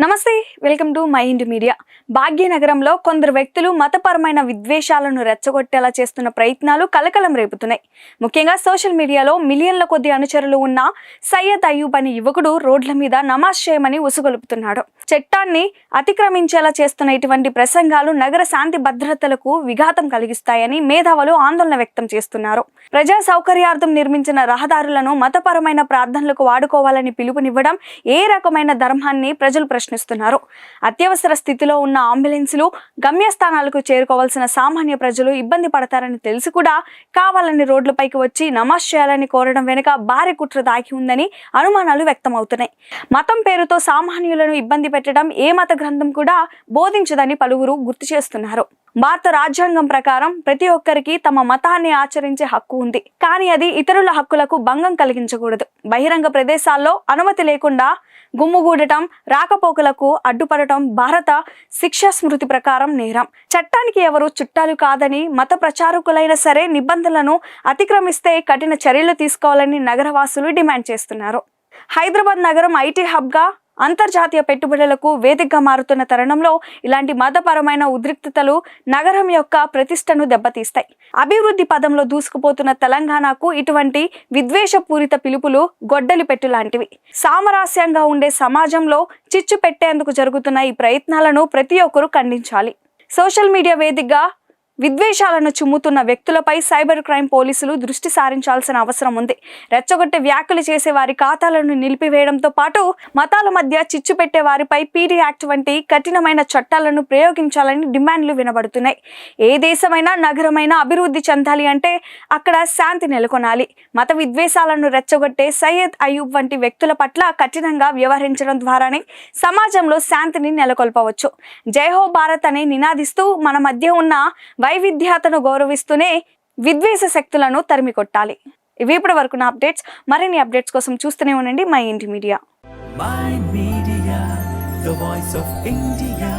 నమస్తే, welcome to my ఇంటి media. భాగ్యనగరంలో కొందరు వ్యక్తులు మతపరమైన విద్వేషాలను రెచ్చగొట్టేలా చేస్తున్న ప్రయత్నాలు కలకలం రేపుతున్నాయి. ముఖ్యంగా సోషల్ మీడియాలో మిలియన్ల కొద్ది అనుచరులు ఉన్న సయ్యద్ అయ్యూబ్ అనే యువకుడు రోడ్ల మీద నమాజ్ చేయమని ఉసుగొలుపుతున్నాడు. చట్టాన్ని అతిక్రమించేలా చేస్తున్న ఇటువంటి ప్రసంగాలు నగర శాంతి భద్రతలకు విఘాతం కలిగిస్తాయని మేధావులు ఆందోళన వ్యక్తం చేస్తున్నారు. ప్రజా సౌకర్యార్థం నిర్మించిన రహదారులను మతపరమైన ప్రార్థనలకు వాడుకోవాలని పిలుపునివ్వడం ఏ రకమైన ధర్మాన్ని ప్రజలు ప్రశ్నిస్తున్నారు. అత్యవసర స్థితిలో ఉన్న అంబులెన్సులు గమ్యస్థానాలకు చేరుకోవాల్సిన సామాన్య ప్రజలు ఇబ్బంది పడతారని తెలిసి కూడా కావాలని రోడ్లపైకి వచ్చి నమాజ్ చేయాలని కోరడం వెనుక భారీ కుట్ర దాగి ఉందని అనుమానాలు వ్యక్తమవుతున్నాయి. మతం పేరుతో సామాన్యులను ఇబ్బంది పెట్టడం ఏ మత గ్రంథం కూడా బోధించదని పలువురు గుర్తు చేస్తున్నారు. భారత రాజ్యాంగం ప్రకారం ప్రతి ఒక్కరికి తమ మతాన్ని ఆచరించే హక్కు ఉంది. కానీ అది ఇతరుల హక్కులకు భంగం కలిగించకూడదు. బహిరంగ ప్రదేశాల్లో అనుమతి లేకుండా గుమ్ముగూడటం, రాకపోకలకు అడ్డుపడటం భారత శిక్షా స్మృతి ప్రకారం నేరం. చట్టానికి ఎవరు చుట్టాలు కాదని మత ప్రచారకులైనా సరే నిబంధనలను అతిక్రమిస్తే కఠిన చర్యలు తీసుకోవాలని నగరవాసులు డిమాండ్ చేస్తున్నారు. హైదరాబాద్ నగరం ఐటీ హబ్గా అంతర్జాతీయ పెట్టుబడులకు వేదికగా మారుతున్న తరుణంలో ఇలాంటి మతపరమైన ఉద్రిక్తతలు నగరం యొక్క ప్రతిష్టను దెబ్బతీస్తాయి. అభివృద్ధి పదంలో దూసుకుపోతున్న తెలంగాణకు ఇటువంటి విద్వేషపూరిత పిలుపులు గొడ్డలి పెట్టు లాంటివి. సామరస్యంగా ఉండే సమాజంలో చిచ్చు పెట్టేందుకు జరుగుతున్న ఈ ప్రయత్నాలను ప్రతి ఒక్కరూ ఖండించాలి. సోషల్ మీడియా వేదికగా విద్వేషాలను చుమ్ముతున్న వ్యక్తులపై సైబర్ క్రైమ్ పోలీసులు దృష్టి సారించాల్సిన అవసరం ఉంది. రెచ్చగొట్టే వ్యాఖ్యలు చేసే వారి ఖాతాలను నిలిపివేయడంతో పాటు మతాల మధ్య చిచ్చు పెట్టే వారిపై పీడీ యాక్ట్ వంటి కఠినమైన చట్టాలను ప్రయోగించాలని డిమాండ్లు వినబడుతున్నాయి. ఏ దేశమైనా నగరమైనా అభివృద్ధి చెందాలి అంటే అక్కడ శాంతి నెలకొనాలి. మత విద్వేషాలను రెచ్చగొట్టే సయ్యద్ అయ్యూబ్ వంటి వ్యక్తుల పట్ల కఠినంగా వ్యవహరించడం ద్వారానే సమాజంలో శాంతిని నెలకొల్పవచ్చు. జై హో భారత్ అని నినాదిస్తూ మన మధ్య ఉన్న వైవిధ్యతను గౌరవిస్తూనే విద్వేష శక్తులను తరిమి కొట్టాలి. ఇవి ఇప్పటి వరకు నా అప్డేట్స్. మరిన్ని అప్డేట్స్ కోసం చూస్తూనే ఉండండి మై ఇంటి media. My Media, the voice of India.